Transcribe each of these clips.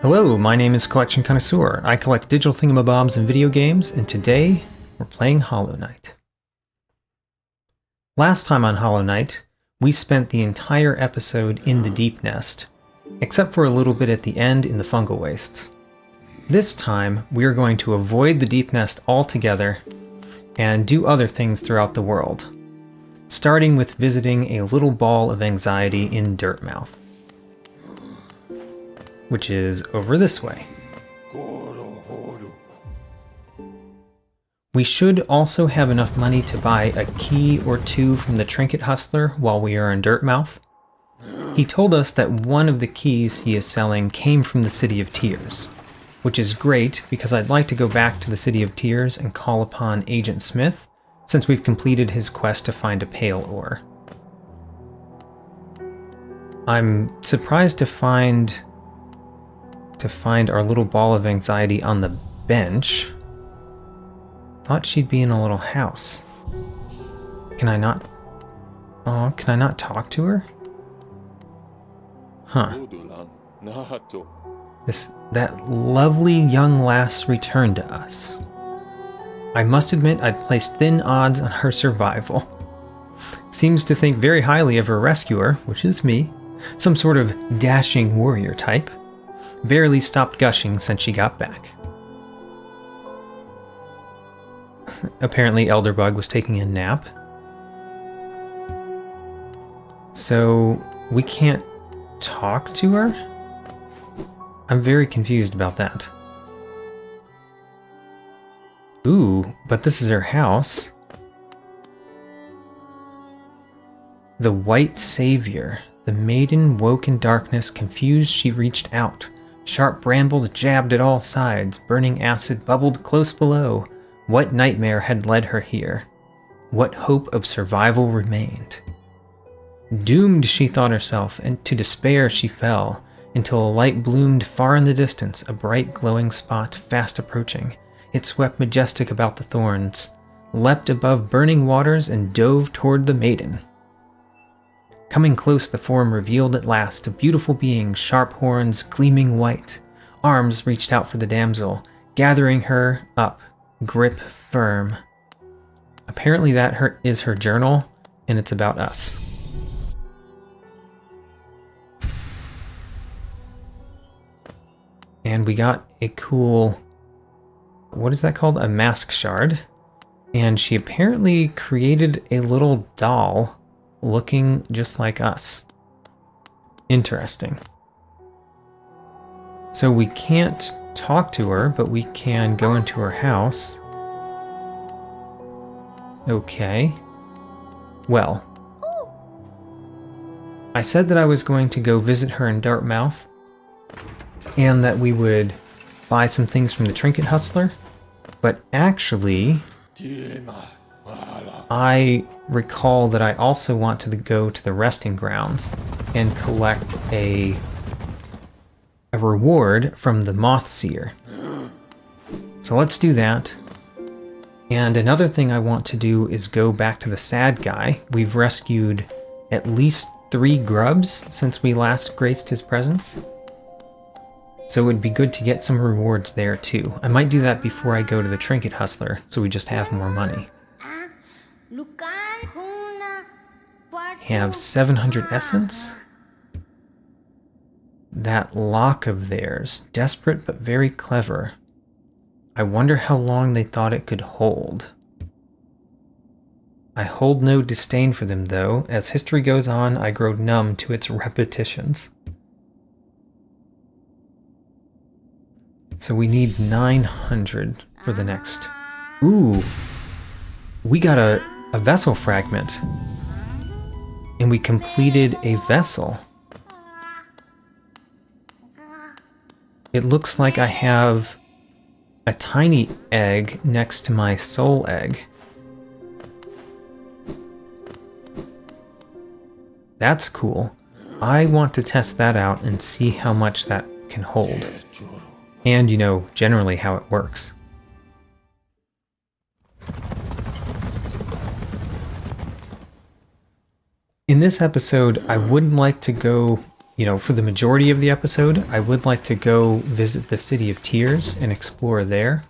Hello, my name is Collection Connoisseur. I collect digital thingamabobs and video games, and today we're playing Hollow Knight. Last time on Hollow Knight, we spent the entire episode in the Deep Nest, except for a little bit at the end in the Fungal Wastes. This time, we are going to avoid the Deep Nest altogether and do other things throughout the world, starting with visiting a little ball of anxiety in Dirtmouth, which is over this way. We should also have enough money to buy a key or two from the Trinket Hustler while we are in Dirtmouth. He told us that one of the keys he is selling came from the City of Tears, which is great because I'd like to go back to the City of Tears and call upon Agent Smith since we've completed his quest to find a Pale Ore. I'm surprised to find our little ball of anxiety on the bench. Thought she'd be in a little house. Can I not talk to her? Huh. That lovely young lass returned to us. I must admit I'd placed thin odds on her survival. Seems to think very highly of her rescuer, which is me, some sort of dashing warrior type. Barely stopped gushing since she got back. Apparently Elderbug was taking a nap. So we can't talk to her? I'm very confused about that. Ooh, but this is her house. The White Savior. The maiden woke in darkness, confused she reached out. Sharp brambles jabbed at all sides, burning acid bubbled close below. What nightmare had led her here? What hope of survival remained? Doomed, she thought herself, and to despair she fell, until a light bloomed far in the distance, a bright glowing spot fast approaching. It swept majestic about the thorns, leapt above burning waters, and dove toward the maiden. Coming close, the form revealed at last a beautiful being, sharp horns gleaming white. Arms reached out for the damsel, gathering her up, grip firm. Apparently that is her journal, and it's about us. And we got a cool, what is that called? A mask shard. And she apparently created a little doll looking just like us. Interesting. So we can't talk to her, but we can go into her house. Okay. Well, I said that I was going to go visit her in Dartmouth, and that we would buy some things from the Trinket Hustler, but actually I recall that I also want to go to the resting grounds and collect a reward from the Moth Seer. So let's do that. And another thing I want to do is go back to the sad guy. We've rescued at least 3 grubs since we last graced his presence. So it would be good to get some rewards there too. I might do that before I go to the Trinket Hustler, so we just have more money. Have 700 essence. That lock of theirs, desperate but very clever. I wonder how long they thought it could hold. I hold no disdain for them though. As history goes on, I grow numb to its repetitions. So we need 900 for the next. Ooh, we got a vessel fragment. And we completed a vessel. It looks like I have a tiny egg next to my soul egg. That's cool. I want to test that out and see how much that can hold. And, you know, generally how it works. In this episode, I wouldn't like to go for the majority of the episode, I would like to go visit the City of Tears and explore there.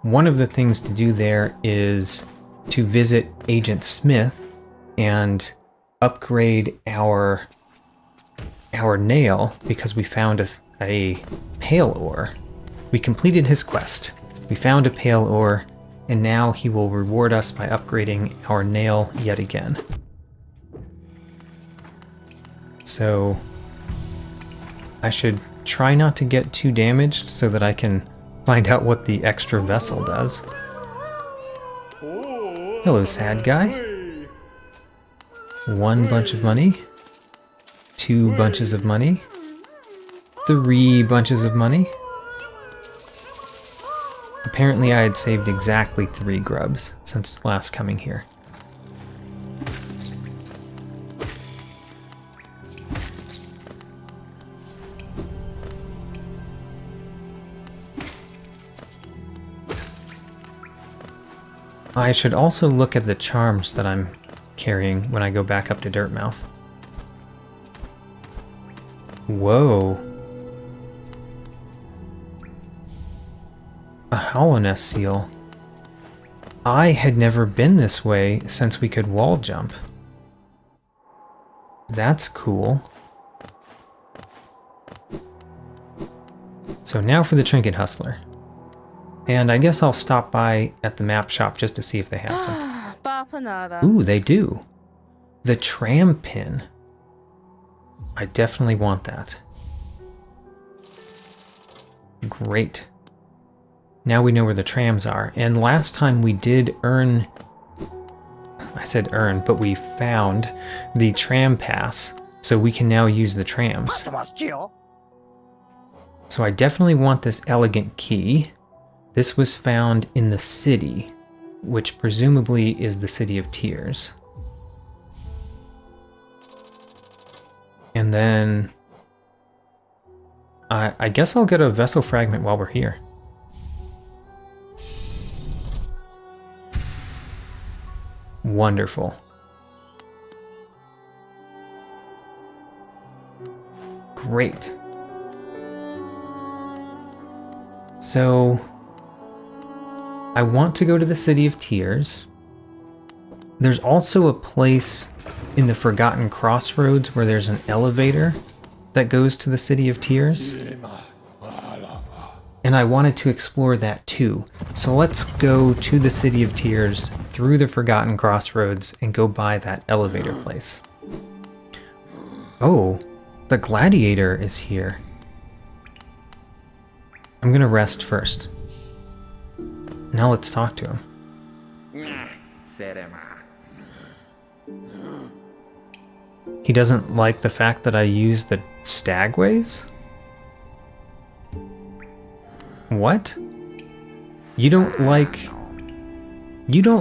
One of the things to do there is to visit Agent Smith and upgrade our nail because we found a pale ore. We completed his quest. We found a pale ore, and now he will reward us by upgrading our nail yet again. So I should try not to get too damaged so that I can find out what the extra vessel does. Hello, sad guy. 1 bunch of money. 2 bunches of money. 3 bunches of money. Apparently I had saved exactly 3 grubs since last coming here. I should also look at the charms that I'm carrying when I go back up to Dirtmouth. Whoa. A hollowness seal. I had never been this way since we could wall jump. That's cool. So now for the Trinket Hustler. And I guess I'll stop by at the map shop just to see if they have something. Ooh, they do. The tram pin. I definitely want that. Great. Now we know where the trams are. And last time we did earn... I said earn, but we found the tram pass. So we can now use the trams. So I definitely want this elegant key. This was found in the city, which presumably is the City of Tears. And then I guess I'll get a vessel fragment while we're here. Wonderful. Great. So I want to go to the City of Tears. There's also a place in the Forgotten Crossroads where there's an elevator that goes to the City of Tears. And I wanted to explore that too. So let's go to the City of Tears through the Forgotten Crossroads and go by that elevator place. Oh, the gladiator is here. I'm gonna rest first. Now let's talk to him. He doesn't like the fact that I use the stagways? What? You don't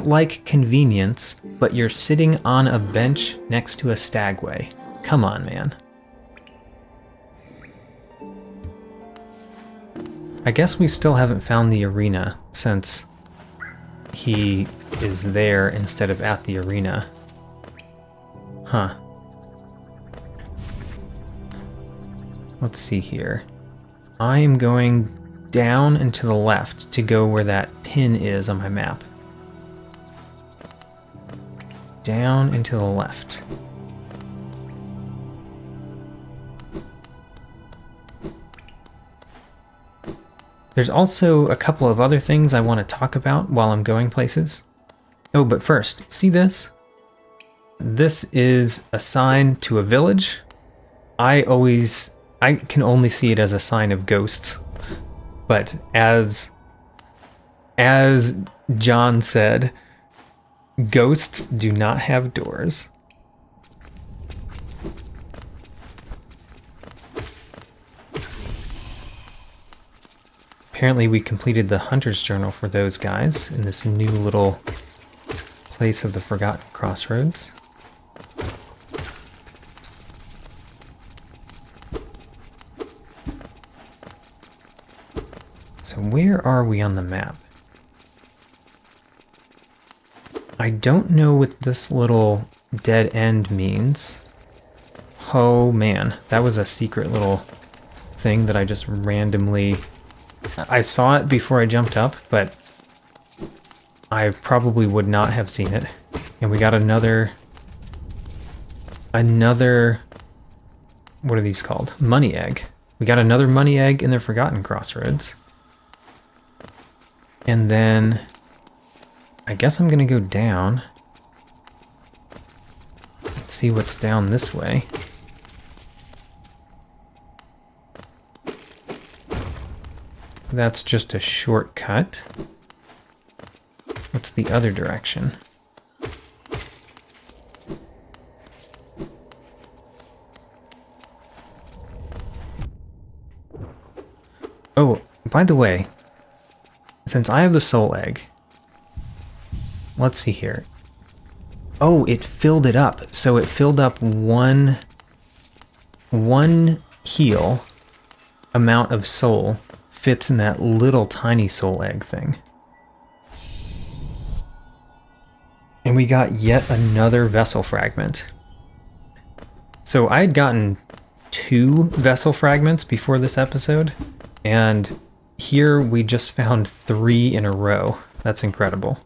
like convenience, but you're sitting on a bench next to a stagway. Come on, man. I guess we still haven't found the arena since he is there instead of at the arena. Huh. Let's see here. I am going down and to the left to go where that pin is on my map. Down and to the left. There's also a couple of other things I want to talk about while I'm going places. Oh, but first, see this? This is a sign to a village. I can only see it as a sign of ghosts. But as John said, ghosts do not have doors. Apparently we completed the Hunter's Journal for those guys in this new little place of the Forgotten Crossroads. So where are we on the map? I don't know what this little dead end means. Oh man, that was a secret little thing that I just randomly... I saw it before I jumped up, but I probably would not have seen it. And we got another... What are these called? Money egg. We got another money egg in the Forgotten Crossroads. And then... I guess I'm gonna go down. Let's see what's down this way. That's just a shortcut. What's the other direction? Oh, by the way, since I have the soul egg, let's see here. Oh, it filled it up. So it filled up one heal amount of soul fits in that little tiny soul egg thing. And we got yet another vessel fragment. So I had gotten 2 vessel fragments before this episode, and here we just found 3 in a row. That's incredible.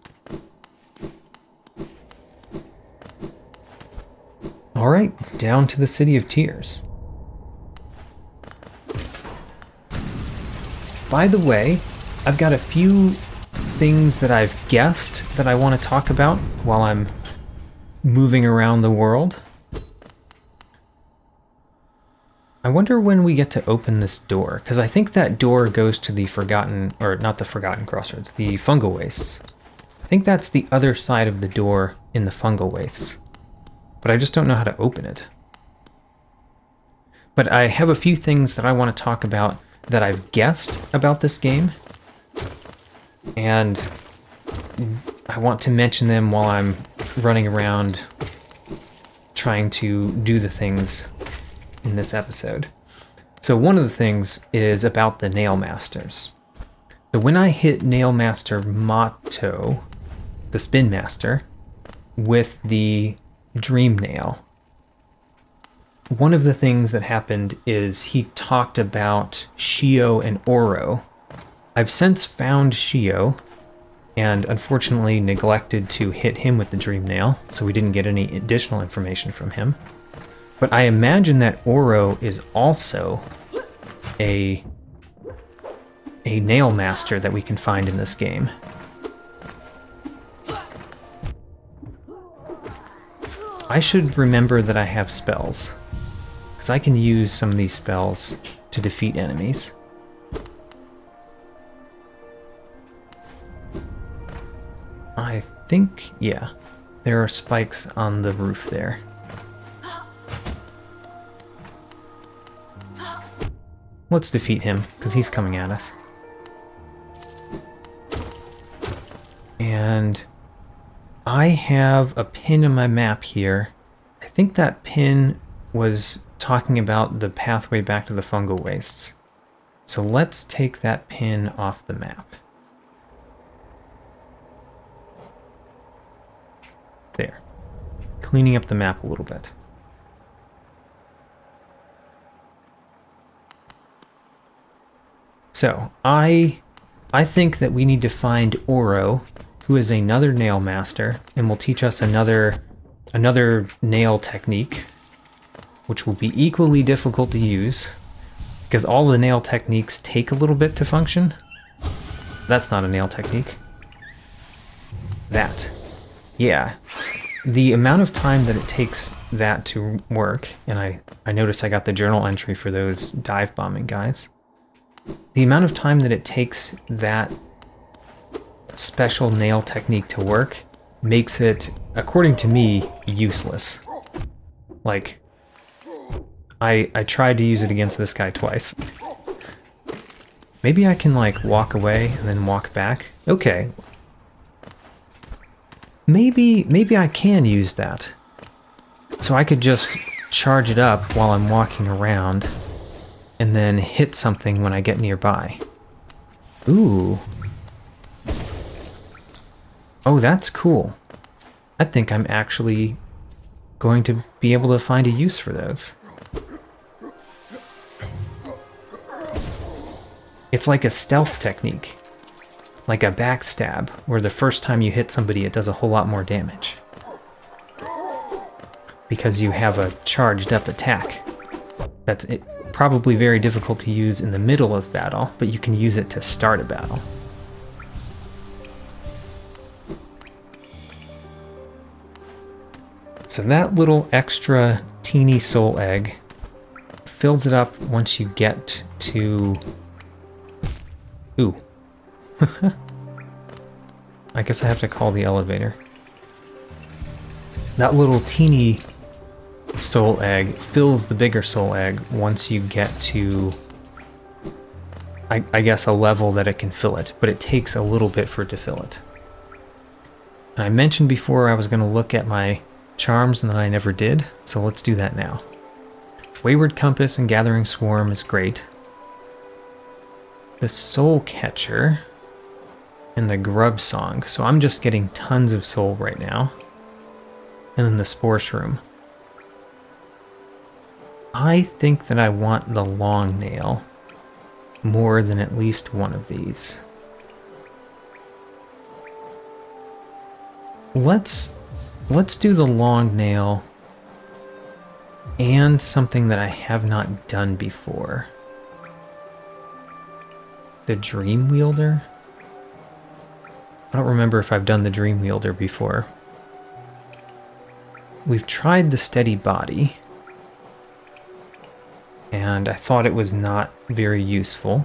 Alright, down to the City of Tears. By the way, I've got a few things that I've guessed that I want to talk about while I'm moving around the world. I wonder when we get to open this door, because I think that door goes to the Forgotten, or not the Forgotten Crossroads, the Fungal Wastes. I think that's the other side of the door in the Fungal Wastes, but I just don't know how to open it. But I have a few things that I want to talk about that I've guessed about this game, and I want to mention them while I'm running around trying to do the things in this episode. So one of the things is about the Nail Masters. So when I hit Nail Master Motto, the Spin Master, with the Dream Nail, one of the things that happened is he talked about Shio and Oro. I've since found Shio, and unfortunately neglected to hit him with the Dream Nail, so we didn't get any additional information from him. But I imagine that Oro is also a Nail Master that we can find in this game. I should remember that I have spells, because I can use some of these spells to defeat enemies. I think, yeah, there are spikes on the roof there. Let's defeat him, because he's coming at us. And I have a pin on my map here. I think that pin was talking about the pathway back to the Fungal Wastes. So let's take that pin off the map. There. Cleaning up the map a little bit. So, I think that we need to find Oro, who is another Nail Master, and will teach us another nail technique, which will be equally difficult to use, because all the nail techniques take a little bit to function. That's not a nail technique. That. Yeah. The amount of time that it takes that to work, and I noticed I got the journal entry for those dive bombing guys. The amount of time that it takes that special nail technique to work makes it, according to me, useless. Like, I tried to use it against this guy twice. Maybe I can, like, walk away and then walk back. Okay. Maybe I can use that. So I could just charge it up while I'm walking around and then hit something when I get nearby. Ooh. Oh, that's cool. I think I'm actually going to be able to find a use for those. It's like a stealth technique, like a backstab, where the first time you hit somebody it does a whole lot more damage. Because you have a charged up attack. That's probably very difficult to use in the middle of battle, but you can use it to start a battle. So that little extra teeny soul egg fills it up once you get to... Ooh. I guess I have to call the elevator. That little teeny soul egg fills the bigger soul egg once you get to, I guess, a level that it can fill it, but it takes a little bit for it to fill it. And I mentioned before I was going to look at my charms and then I never did, so let's do that now. Wayward Compass and Gathering Swarm is great. The Soul Catcher and the Grub Song, so I'm just getting tons of soul right now. And then the Spore Shroom. I think that I want the Long Nail more than at least one of these. Let's do the Long Nail and something that I have not done before. The Dream Wielder? I don't remember if I've done the Dream Wielder before. We've tried the Steady Body, and I thought it was not very useful.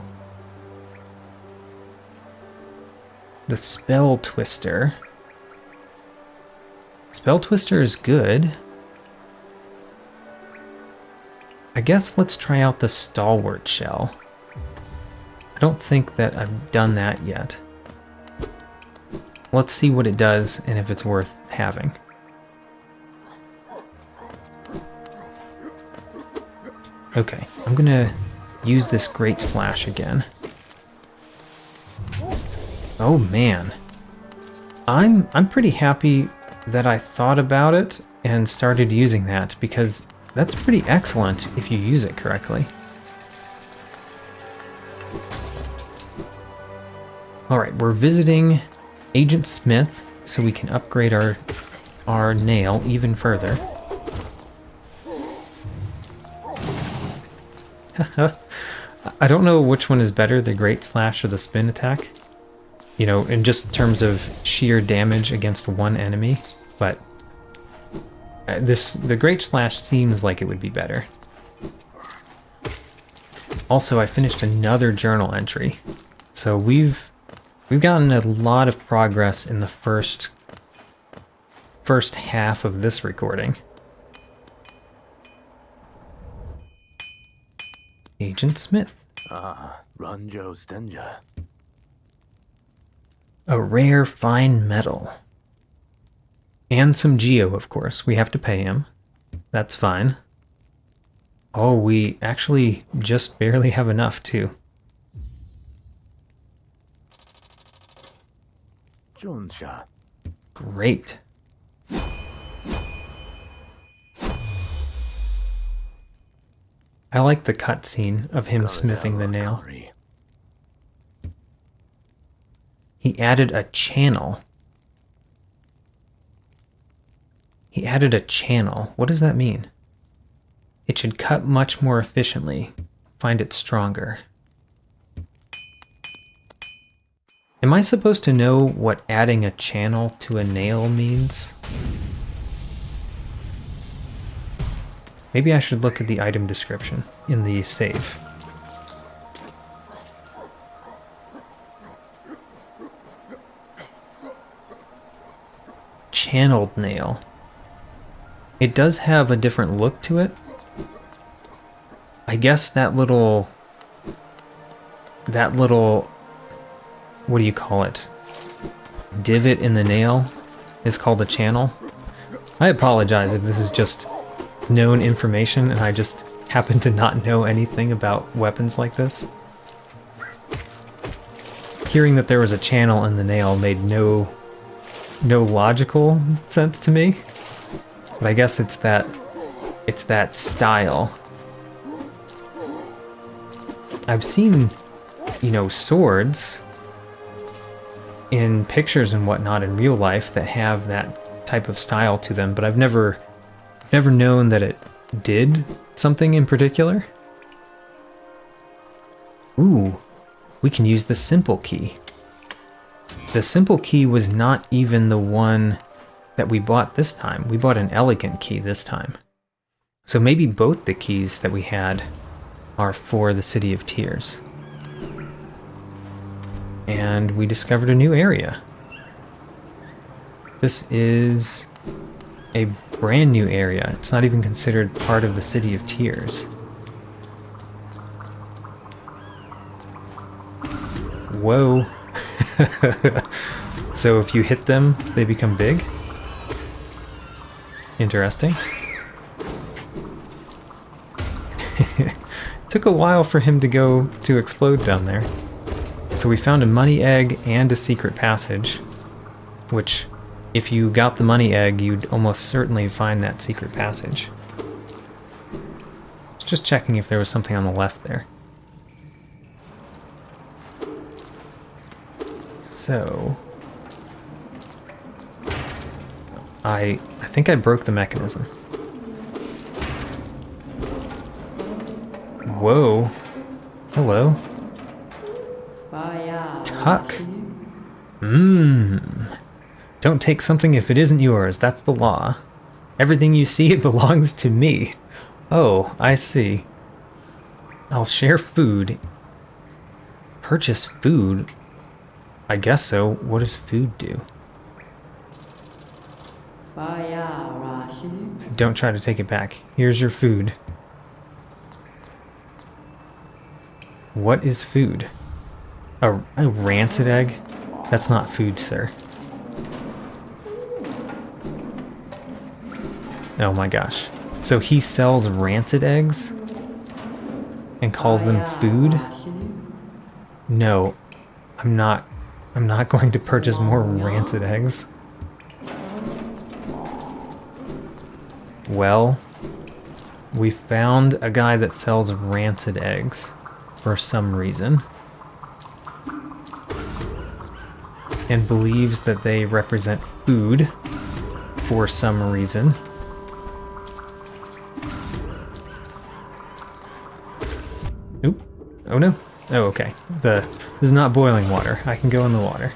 The Spell Twister. Spell Twister is good. I guess let's try out the Stalwart Shell. I don't think that I've done that yet. Let's see what it does and if it's worth having. Okay, I'm gonna use this Great Slash again. Oh man. I'm pretty happy that I thought about it and started using that, because that's pretty excellent if you use it correctly. Alright, we're visiting Agent Smith so we can upgrade our nail even further. I don't know which one is better, the Great Slash or the Spin Attack. You know, in just terms of sheer damage against one enemy, but the Great Slash seems like it would be better. Also, I finished another journal entry, so we've gotten a lot of progress in the first half of this recording. Agent Smith. Ranjo Stenja. A rare fine metal. And some geo, of course. We have to pay him. That's fine. Oh, we actually just barely have enough, too. Jonsha. Great. I like the cutscene of him smithing the nail. He added a channel. He added a channel. What does that mean? It should cut much more efficiently. Find it stronger. Am I supposed to know what adding a channel to a nail means? Maybe I should look at the item description in the save. Channeled nail. It does have a different look to it. I guess that little, what do you call it? Divot in the nail is called a channel. I apologize if this is just known information and I just happen to not know anything about weapons like this. Hearing that there was a channel in the nail made no logical sense to me. But I guess it's that style. I've seen, you know, swords in pictures and whatnot in real life that have that type of style to them, but I've never known that it did something in particular. Ooh, we can use the simple key. The simple key was not even the one that we bought this time. We bought an elegant key this time. So maybe both the keys that we had are for the City of Tears. And we discovered a new area. This is a brand new area. It's not even considered part of the City of Tears. Whoa. So if you hit them, they become big? Interesting. Took a while for him to go to explode down there. So we found a money egg and a secret passage, which, if you got the money egg, you'd almost certainly find that secret passage. Just checking if there was something on the left there. So I think I broke the mechanism. Whoa. Hello. Tuck. Don't take something if it isn't yours. That's the law. Everything you see, it belongs to me. Oh, I see. I'll share food. Purchase food? I guess so. What does food do? Don't try to take it back. Here's your food. What is food? A rancid egg? That's not food, sir. Oh my gosh. So he sells rancid eggs? And calls them food? No. I'm not going to purchase more rancid eggs. Well, we found a guy that sells rancid eggs for some reason. And believes that they represent food for some reason. Oop. Oh no. Oh, okay. This is not boiling water. I can go in the water.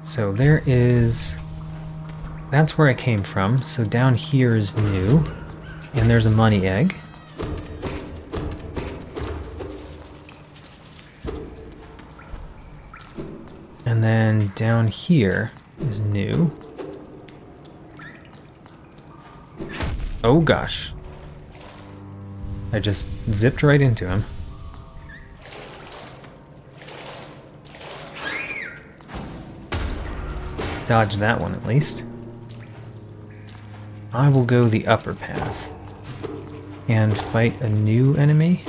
So there is... That's where I came from. So down here is new. And there's a money egg. And then down here is new. Oh gosh. I just zipped right into him. Dodge that one at least. I will go the upper path and fight a new enemy.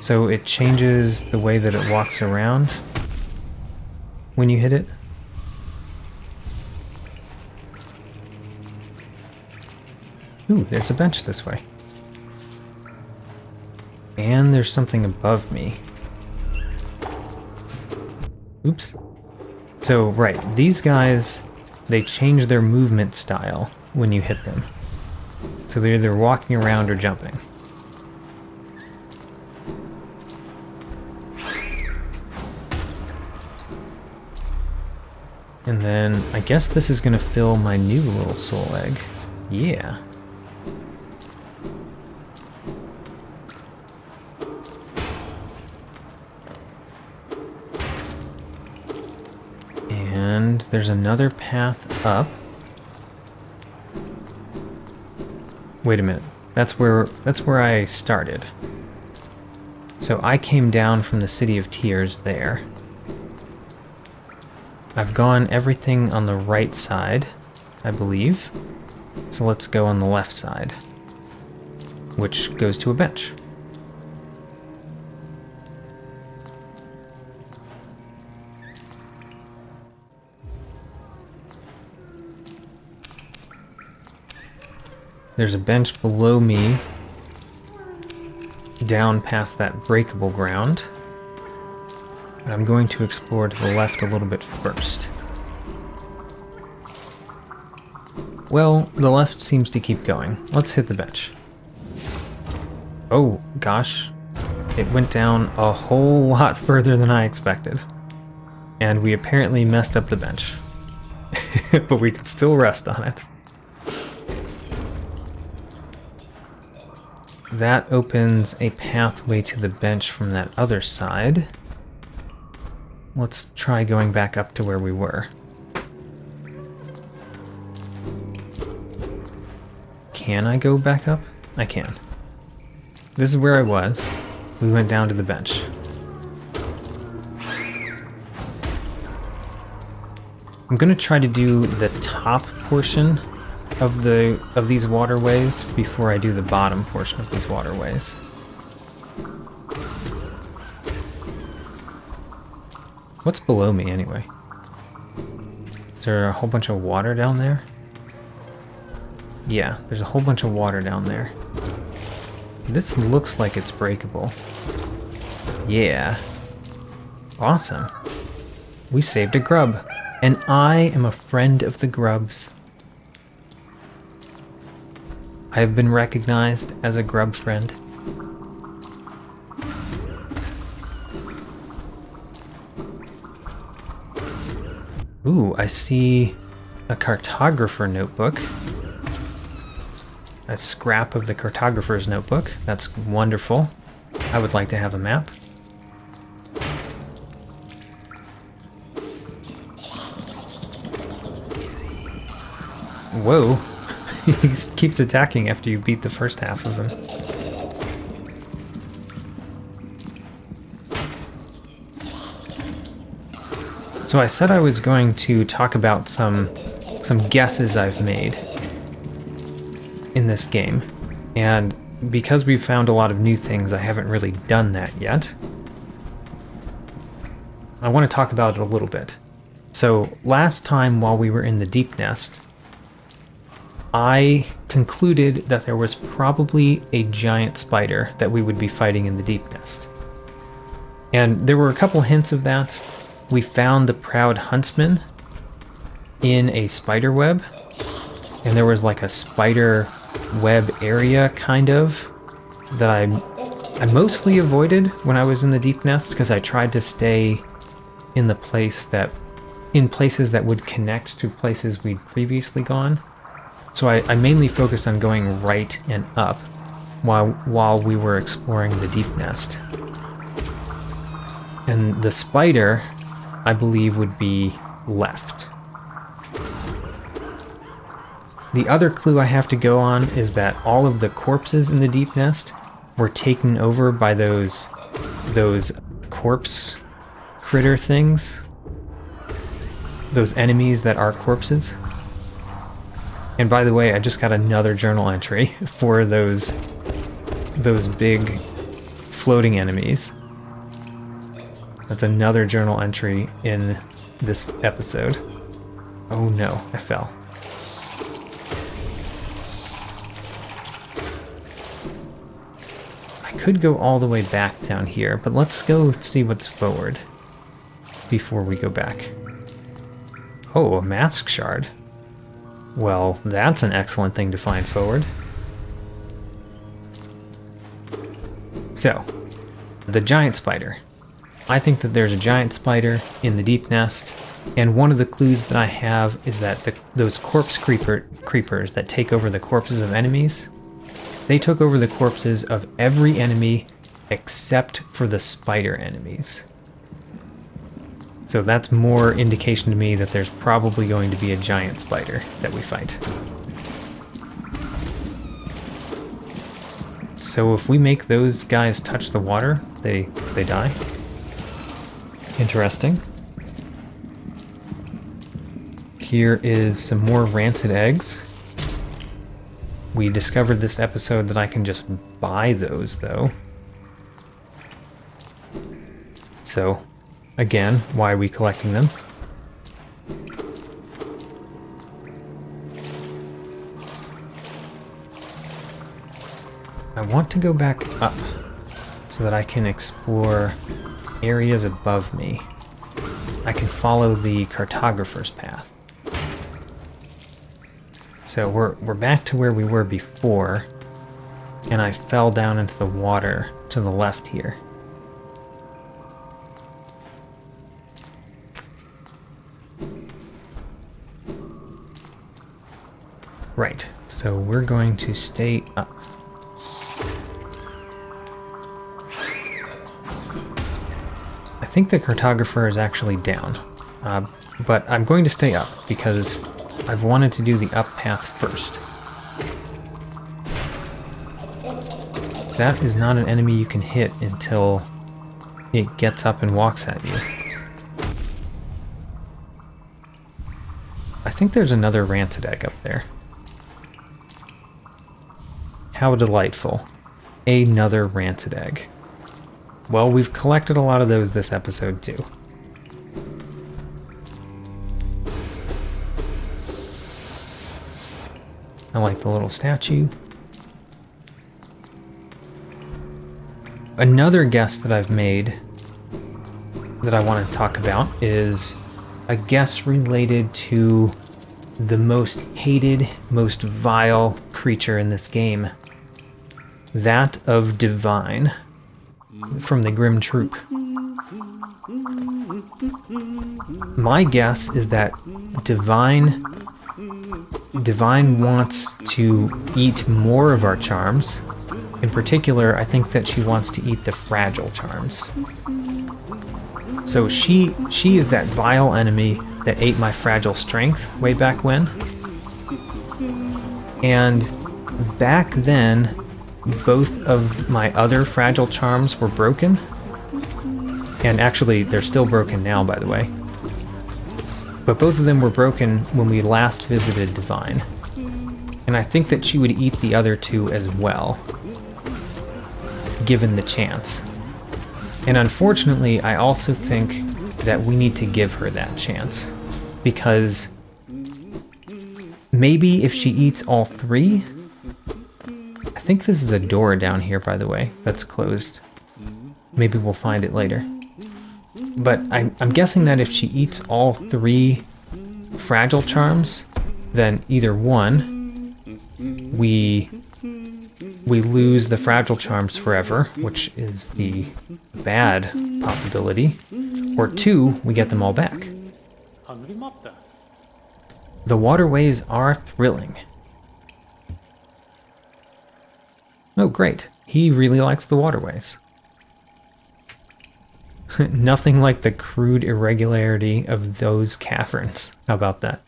So it changes the way that it walks around when you hit it. Ooh, there's a bench this way. And there's something above me. Oops. So, right, these guys, they change their movement style when you hit them. So they're either walking around or jumping. And then, I guess this is gonna fill my new little soul egg. Yeah. And there's another path up. Wait a minute. That's where I started. So I came down from the City of Tears there. I've gone everything on the right side, I believe. So let's go on the left side, which goes to a bench. There's a bench below me, down past that breakable ground. And I'm going to explore to the left a little bit first. Well, the left seems to keep going. Let's hit the bench. Oh, gosh. It went down a whole lot further than I expected. And we apparently messed up the bench. But we can still rest on it. That opens a pathway to the bench from that other side. Let's try going back up to where we were. Can I go back up? I can. This is where I was. We went down to the bench. I'm gonna try to do the top portion of these waterways before I do the bottom portion of these waterways. What's below me anyway? Is there a whole bunch of water down there? Yeah, there's a whole bunch of water down there. This looks like it's breakable. Yeah. Awesome. We saved a grub. And I am a friend of the grubs. I have been recognized as a grub friend. Ooh, I see a cartographer notebook. A scrap of the cartographer's notebook. That's wonderful. I would like to have a map. Whoa. He keeps attacking after you beat the first half of him. So I said I was going to talk about some guesses I've made in this game. And because we've found a lot of new things, I haven't really done that yet. I want to talk about it a little bit. So last time while we were in the Deep Nest, I concluded that there was probably a giant spider that we would be fighting in the Deep Nest. And there were a couple hints of that. We found the Proud Huntsman in a spider web, and there was like a spider web area kind of that I mostly avoided when I was in the Deep Nest because I tried to stay in places that would connect to places we'd previously gone. So I mainly focused on going right and up while we were exploring the Deep Nest. And the spider, I believe, would be left. The other clue I have to go on is that all of the corpses in the Deep Nest were taken over by those corpse critter things. Those enemies that are corpses. And by the way, I just got another journal entry for those big floating enemies. That's another journal entry in this episode. Oh no, I fell. I could go all the way back down here, but let's go see what's forward before we go back. Oh, a mask shard. Well, that's an excellent thing to find forward. So, the giant spider. I think that there's a giant spider in the Deep Nest, and one of the clues that I have is that those corpse creepers that take over the corpses of enemies, they took over the corpses of every enemy except for the spider enemies. So that's more indication to me that there's probably going to be a giant spider that we fight. So if we make those guys touch the water, they die. Interesting. Here is some more rancid eggs. We discovered this episode that I can just buy those, though. So, again, why are we collecting them? I want to go back up so that I can explore areas above me. I can follow the cartographer's path. So we're back to where we were before, and I fell down into the water to the left here. Right, so we're going to stay up. I think the cartographer is actually down, but I'm going to stay up because I've wanted to do the up path first. That is not an enemy you can hit until it gets up and walks at you. I think there's another rancid egg up there. How delightful. Another rancid egg. Well, we've collected a lot of those this episode, too. I like the little statue. Another guess that I've made that I want to talk about is a guess related to the most hated, most vile creature in this game. That of Divine, from the Grim Troop. My guess is that Divine wants to eat more of our charms. In particular, I think that she wants to eat the fragile charms. So she is that vile enemy that ate my fragile strength way back when. And back then, both of my other fragile charms were broken. And actually, they're still broken now, by the way. But both of them were broken when we last visited Divine. And I think that she would eat the other two as well, given the chance. And unfortunately, I also think that we need to give her that chance. Because maybe if she eats all three... I think this is a door down here, by the way, that's closed. Maybe we'll find it later. But I'm guessing that if she eats all three fragile charms, then either one, we lose the fragile charms forever, which is the bad possibility, or two, we get them all back. The waterways are thrilling. Oh, great. He really likes the waterways. Nothing like the crude irregularity of those caverns. How about that?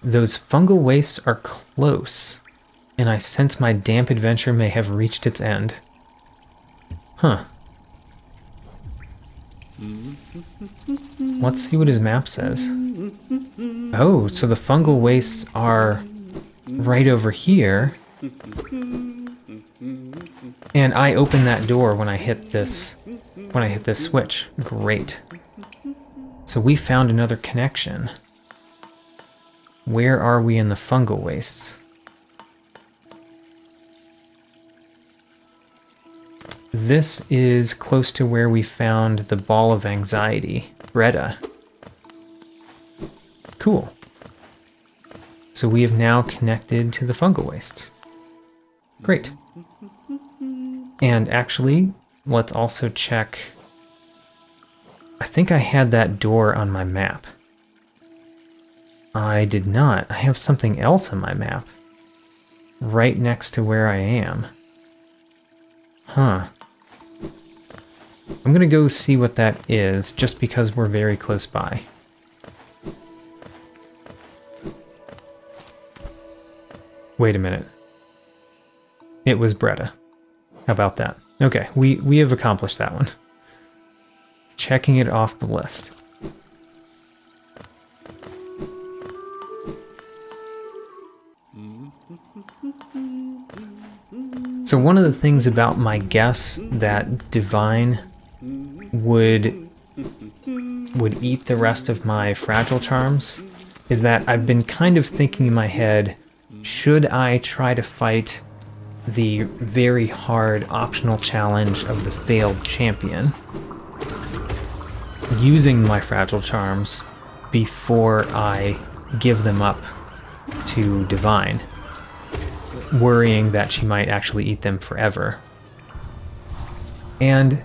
Those fungal wastes are close, and I sense my damp adventure may have reached its end. Huh. Let's see what his map says. Oh, so the fungal wastes are right over here. And I open that door when I hit this switch. Great. So we found another connection. Where are we in the fungal wastes? This is close to where we found the ball of anxiety, Breda. Cool. So we have now connected to the fungal wastes. Great. And actually, let's also check... I think I had that door on my map. I did not. I have something else on my map. Right next to where I am. Huh. I'm gonna go see what that is, just because we're very close by. Wait a minute. It was Breda. How about that? Okay, we have accomplished that one. Checking it off the list. So one of the things about my guess that Divine would eat the rest of my fragile charms is that I've been kind of thinking in my head, should I try to fight the very hard optional challenge of the failed champion using my fragile charms before I give them up to Divine, worrying that she might actually eat them forever. And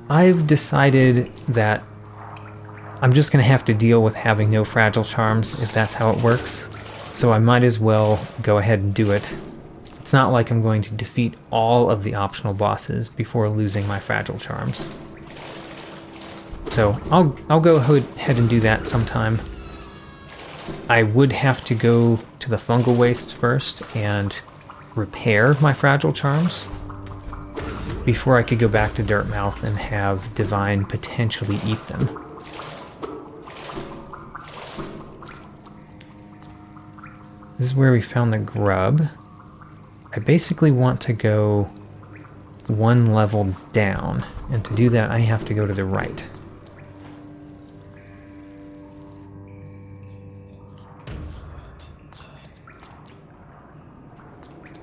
I've decided that I'm just going to have to deal with having no fragile charms if that's how it works, so I might as well go ahead and do it. It's not like I'm going to defeat all of the optional bosses before losing my fragile charms. So I'll go ahead and do that sometime. I would have to go to the Fungal Wastes first and repair my fragile charms before I could go back to Dirtmouth and have Divine potentially eat them. This is where we found the grub. I basically want to go one level down, and to do that I have to go to the right.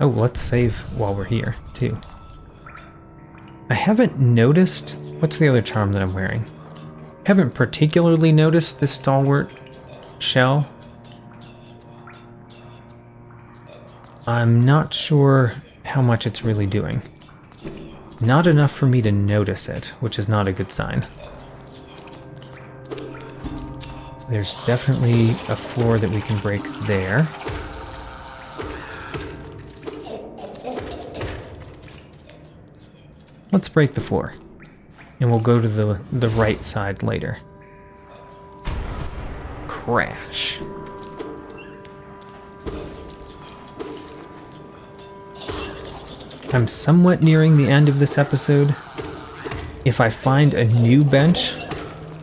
Oh, let's save while we're here, too. I haven't noticed... What's the other charm that I'm wearing? I haven't particularly noticed this stalwart shell. I'm not sure how much it's really doing. Not enough for me to notice it, which is not a good sign. There's definitely a floor that we can break there. Let's break the floor, and we'll go to the right side later. Crash. I'm somewhat nearing the end of this episode. If I find a new bench,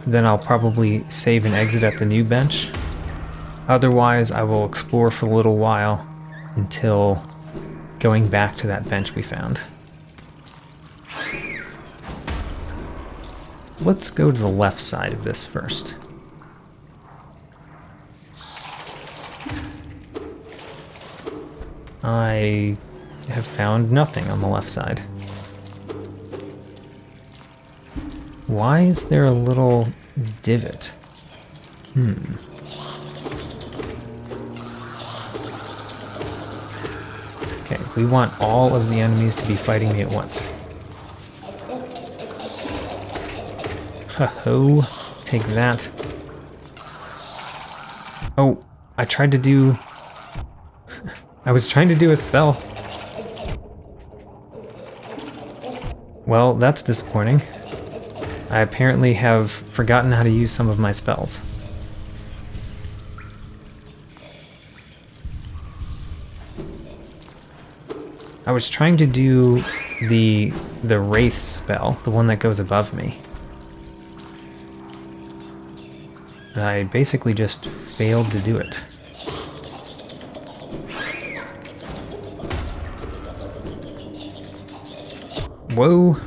then I'll probably save and exit at the new bench. Otherwise, I will explore for a little while until going back to that bench we found. Let's go to the left side of this first. I have found nothing on the left side. Why is there a little divot? Okay, we want all of the enemies to be fighting me at once. Ho-ho, take that. Oh, I tried to do... I was trying to do a spell. Well, that's disappointing. I apparently have forgotten how to use some of my spells. I was trying to do the Wraith spell, the one that goes above me. And I basically just failed to do it. Whoa.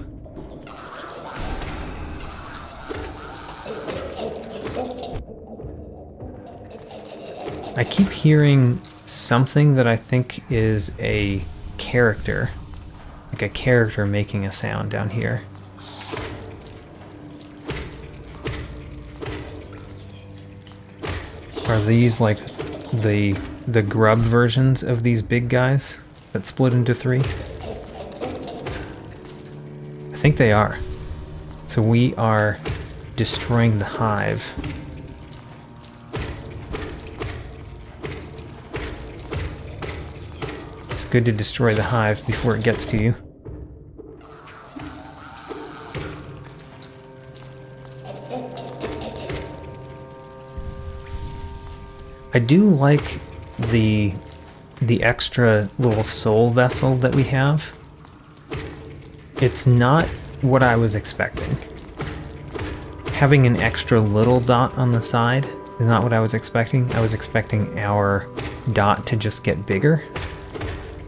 I keep hearing something that I think is a character. Like a character making a sound down here. Are these like the grub versions of these big guys that split into three? I think they are. So we are destroying the hive. It's good to destroy the hive before it gets to you. I do like the extra little soul vessel that we have. It's not what I was expecting. Having an extra little dot on the side is not what I was expecting. I was expecting our dot to just get bigger.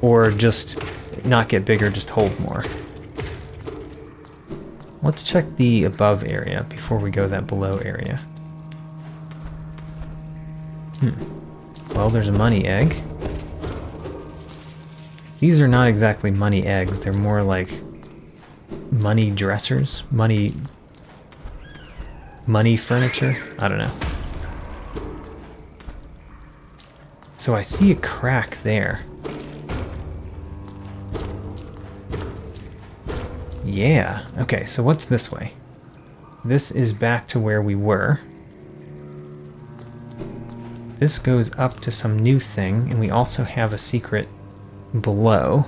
Or just not get bigger, just hold more. Let's check the above area before we go that below area. Well, there's a money egg. These are not exactly money eggs. They're more like money dressers. Money furniture. I don't know. So I see a crack there. Yeah. Okay, so what's this way? This is back to where we were. This goes up to some new thing, and we also have a secret below.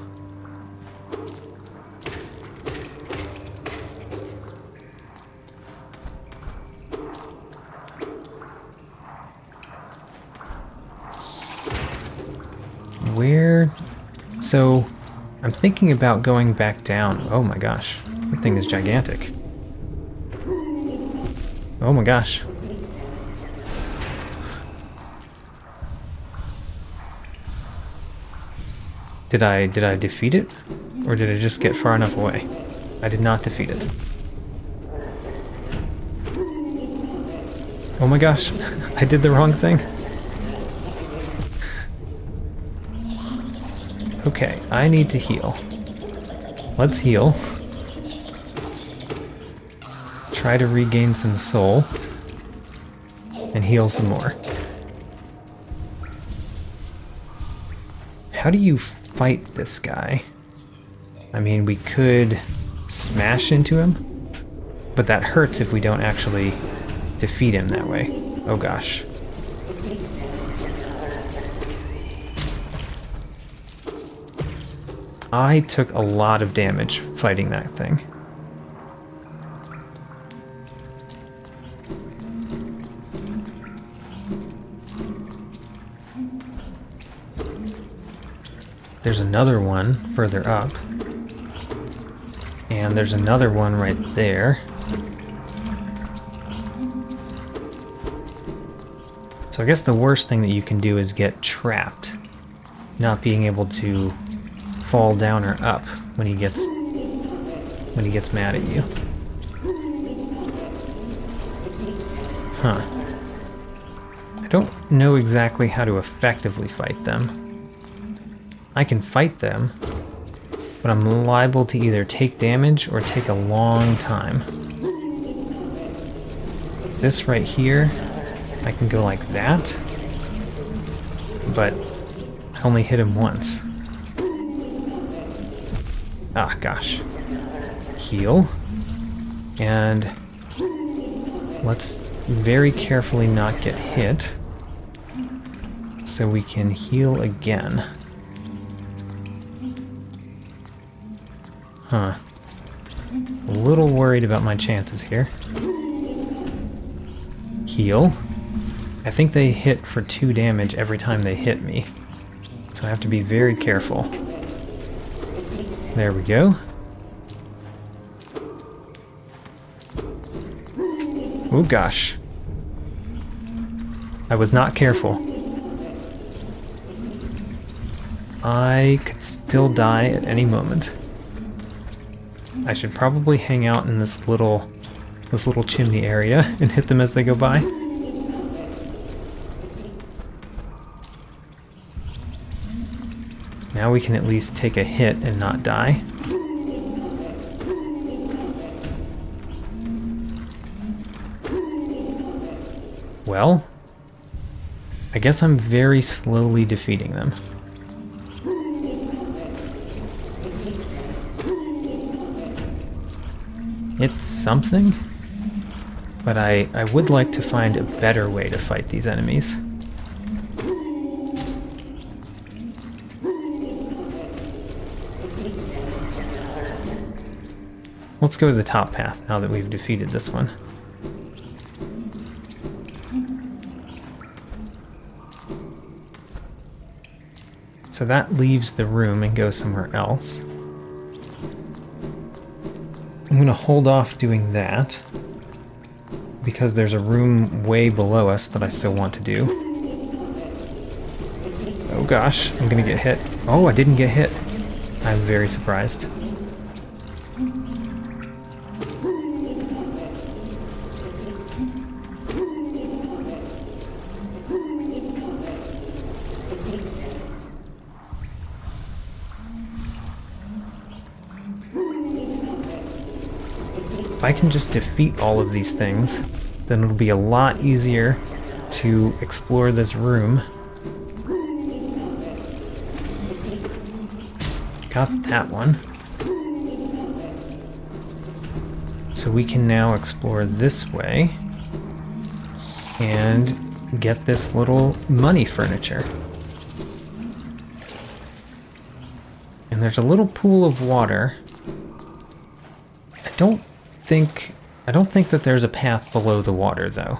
Where? So, I'm thinking about going back down. Oh my gosh, that thing is gigantic. Oh my gosh. Did I defeat it? Or did I just get far enough away? I did not defeat it. Oh my gosh, I did the wrong thing. Okay, I need to heal. Let's heal. Try to regain some soul. And heal some more. How do you fight this guy? I mean, we could smash into him, but that hurts if we don't actually defeat him that way. Oh gosh. I took a lot of damage fighting that thing. There's another one further up. And there's another one right there. So I guess the worst thing that you can do is get trapped. Not being able to fall down or up when he gets mad at you. Huh. I don't know exactly how to effectively fight them. I can fight them, but I'm liable to either take damage or take a long time. This right here, I can go like that, but I only hit him once. Ah, gosh. Heal. And let's very carefully not get hit so we can heal again. Huh. A little worried about my chances here. Heal. I think they hit for 2 damage every time they hit me, so I have to be very careful. There we go. Oh gosh. I was not careful. I could still die at any moment. I should probably hang out in this little chimney area and hit them as they go by. Now we can at least take a hit and not die. Well, I guess I'm very slowly defeating them. It's something, but I would like to find a better way to fight these enemies. Let's go to the top path now that we've defeated this one. So that leaves the room and goes somewhere else. I'm going to hold off doing that because there's a room way below us that I still want to do. Oh gosh, I'm going to get hit. Oh, I didn't get hit. I'm very surprised. If I can just defeat all of these things, then it'll be a lot easier to explore this room. Got that one. So we can now explore this way and get this little money furniture. And there's a little pool of water. I don't think that there's a path below the water, though.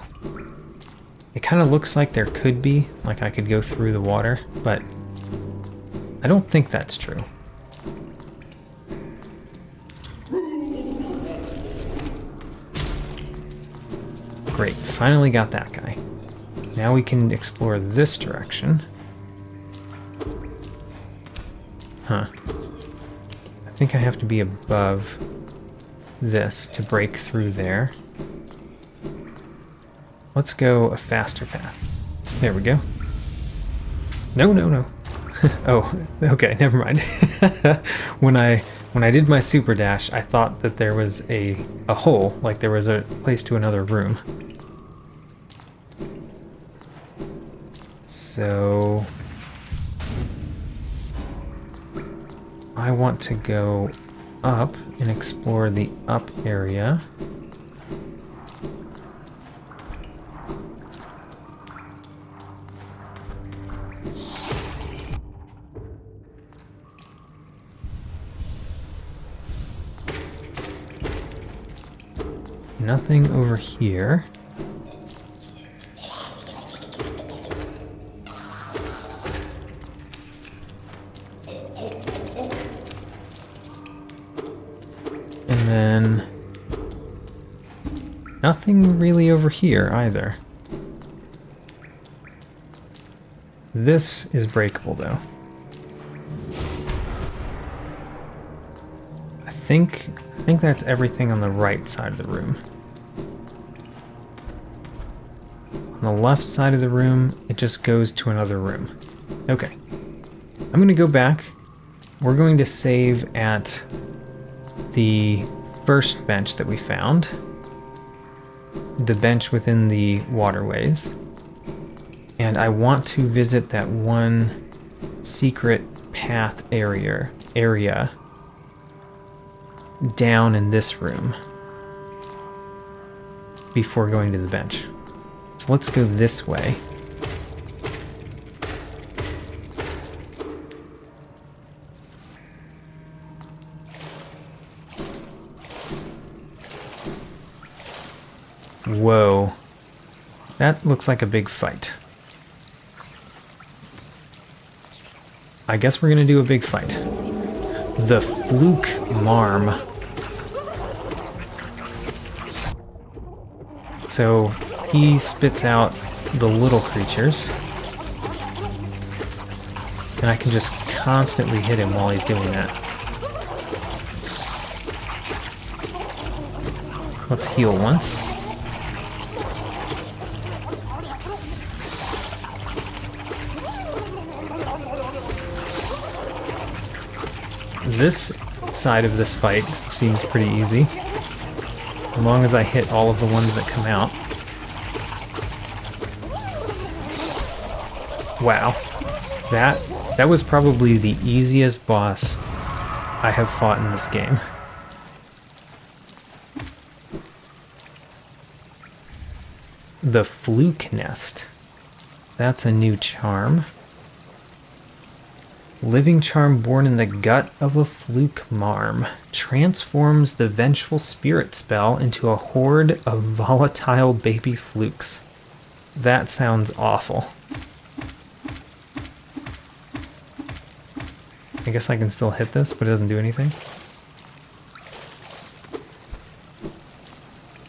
It kind of looks like there could be, like I could go through the water, but I don't think that's true. Great, finally got that guy. Now we can explore this direction. Huh. I think I have to be above this to break through there. Let's go a faster path. There we go. No, no, no. Oh, okay, never mind. When I did my super dash, I thought that there was a hole, like there was a place to another room. So I want to go up and explore the up area. Nothing over here. And then nothing really over here either. This is breakable though. I think that's everything on the right side of the room. On the left side of the room, it just goes to another room. Okay. I'm going to go back. We're going to save at the first bench that we found. The bench within the waterways. And I want to visit that one secret path area down in this room before going to the bench. So let's go this way. Whoa. That looks like a big fight. I guess we're gonna do a big fight. The Fluke Marm. So he spits out the little creatures. And I can just constantly hit him while he's doing that. Let's heal once. This side of this fight seems pretty easy, as long as I hit all of the ones that come out. Wow, that was probably the easiest boss I have fought in this game. The Fluke Nest. That's a new charm. Living charm born in the gut of a fluke marm transforms the vengeful spirit spell into a horde of volatile baby flukes. That sounds awful. I guess I can still hit this, but it doesn't do anything.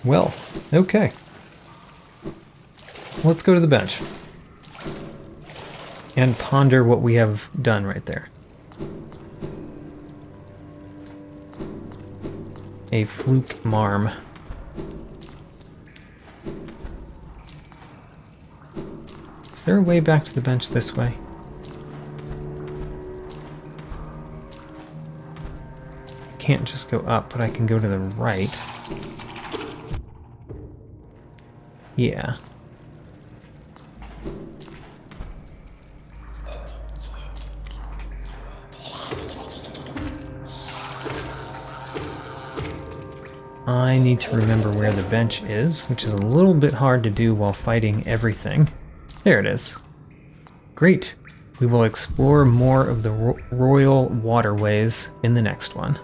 Well, okay. Let's go to the bench and ponder what we have done right there. A fluke marm. Is there a way back to the bench this way? can't just go up, but I can go to the right. Yeah. I need to remember where the bench is, which is a little bit hard to do while fighting everything. There it is. Great. We will explore more of the Royal Waterways in the next one.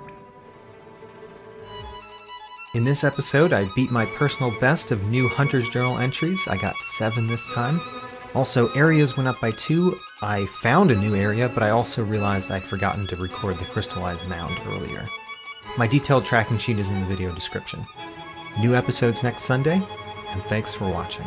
In this episode, I beat my personal best of new Hunter's Journal entries. I got 7 this time. Also, areas went up by 2. I found a new area, but I also realized I'd forgotten to record the crystallized mound earlier. My detailed tracking sheet is in the video description. New episodes next Sunday, and thanks for watching.